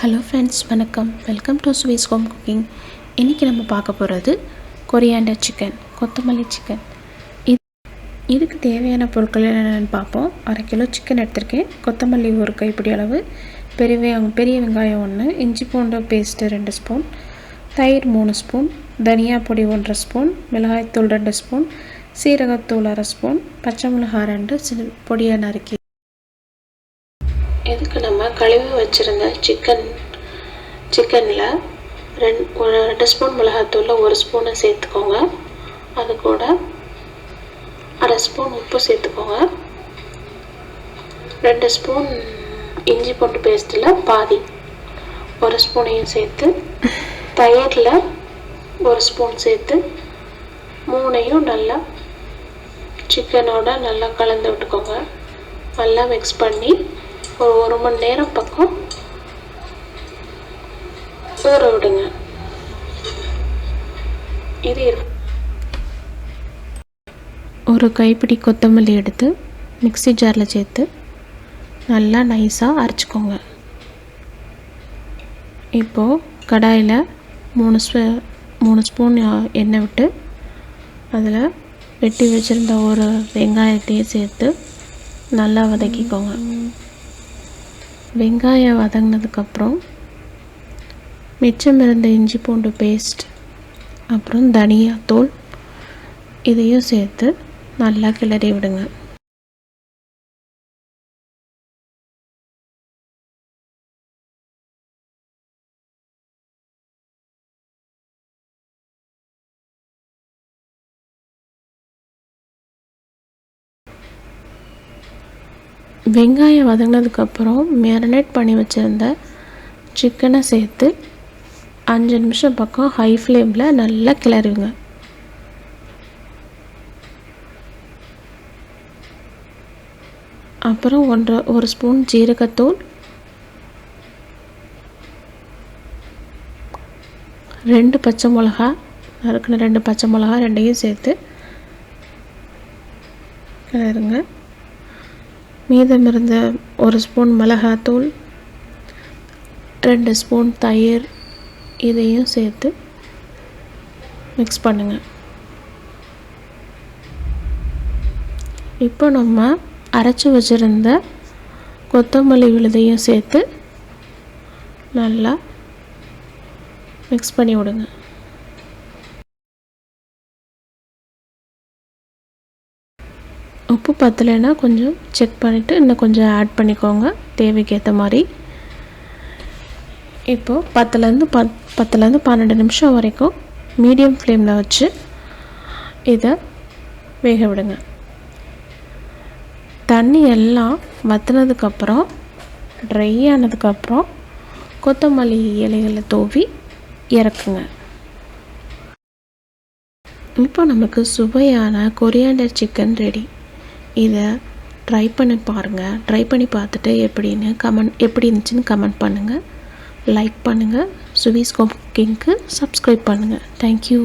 Hello friends, வணக்கம். Welcome to ஸ்வீஸ் home cooking. இன்றைக்கி நம்ம பார்க்க போகிறது கொரியாண்டர் சிக்கன், கொத்தமல்லி சிக்கன். இதுக்கு தேவையான பொருட்கள் என்னென்னு பார்ப்போம். 1/2 கிலோ சிக்கன் எடுத்திருக்கேன். கொத்தமல்லி 1 கைப்பிடி அளவு, பெரிய வெங்காயம் 1, இஞ்சி பூண்டு பேஸ்ட்டு 2 ஸ்பூன், தயிர் 3 ஸ்பூன், தனியா பொடி 1 ஸ்பூன், மிளகாய்த்தூள் 2 ஸ்பூன், சீரகத்தூள் 1/2 ஸ்பூன், பச்சை மிளகாய் 2 சின்ன பொடியாக நறுக்கி. இதுக்கு நம்ம கழுவி வச்சுருந்த சிக்கனில் 2 ஸ்பூன் மிளகாத்தூளில் 1 ஸ்பூனை சேர்த்துக்கோங்க. அது கூட 1/2 ஸ்பூன் உப்பு சேர்த்துக்கோங்க. 2 ஸ்பூன் இஞ்சி பூண்டு பேஸ்ட்டில் பாதி 1 ஸ்பூனையும் சேர்த்து, தயிரில் 1 ஸ்பூன் சேர்த்து 3ஐயும் நல்லா சிக்கனோட நல்லா கலந்து விட்டுக்கோங்க. நல்லா மிக்ஸ் பண்ணி ஒரு 1 மணி நேரம் பக்கம் ஊற விடுங்க. இது ஒரு கைப்பிடி கொத்தமல்லி எடுத்து மிக்ஸி ஜாரில் சேர்த்து நல்லா நைஸாக அரைச்சிக்கோங்க. இப்போது கடாயில் 3 ஸ்பூன் எண்ணெய் விட்டு அதில் வெட்டி வச்சுருந்த ஒரு வெங்காயத்தையும் சேர்த்து நல்லா வதக்கிக்கோங்க. வெங்காயம் வதங்கினதுக்கப்புறம் மிச்சம் இருந்த இஞ்சி பூண்டு பேஸ்ட், அப்புறம் தனியாத்தூள் இதையும் சேர்த்து நல்லா கிளறி விடுங்க. வெங்காயம் வதங்கினதுக்கப்புறம் மேரினேட் பண்ணி வச்சுருந்த சிக்கனை சேர்த்து 5 நிமிஷம் பக்கம் ஹை ஃப்ளேமில் நல்லா கிளறுங்க. அப்புறம் 1 ஸ்பூன் ஜீரகத்தூள், 2 பச்சை மிளகா நறுக்கின 2 பச்சை மிளகா 2ஐயும் சேர்த்து கிளறுங்க. மீதம் இருந்த 1 ஸ்பூன் மிளகாத்தூள், 2 ஸ்பூன் தயிர் இதையும் சேர்த்து மிக்ஸ் பண்ணுங்கள். இப்போ நம்ம அரைச்சி வச்சுருந்த கொத்தமல்லி விழுதையும் சேர்த்து நல்லா மிக்ஸ் பண்ணி விடுங்க. உப்பு பத்தலைன்னா கொஞ்சம் செக் பண்ணிவிட்டு இன்னும் கொஞ்சம் ஆட் பண்ணிக்கோங்க, தேவைக்கேற்ற மாதிரி. இப்போது 10லேருந்து 12 நிமிஷம் வரைக்கும் மீடியம் ஃப்ளேமில் வச்சு இதை வேக விடுங்க. தண்ணி எல்லாம் வற்றினதுக்கப்புறம் ட்ரை ஆனதுக்கப்புறம் கொத்தமல்லி இலைகளை தூவி இறக்குங்க. இப்போ நமக்கு சுவையான கொரியாண்டர் சிக்கன் ரெடி. இதை ட்ரை பண்ணி பாருங்கள். ட்ரை பண்ணி பார்த்துட்டு எப்படி இருந்துச்சுன்னு கமெண்ட் பண்ணுங்கள், லைக் பண்ணுங்கள், ஸ்வீஸ் ஹோம் குக்கிங்க்கு சப்ஸ்கிரைப் பண்ணுங்கள். தேங்க்யூ.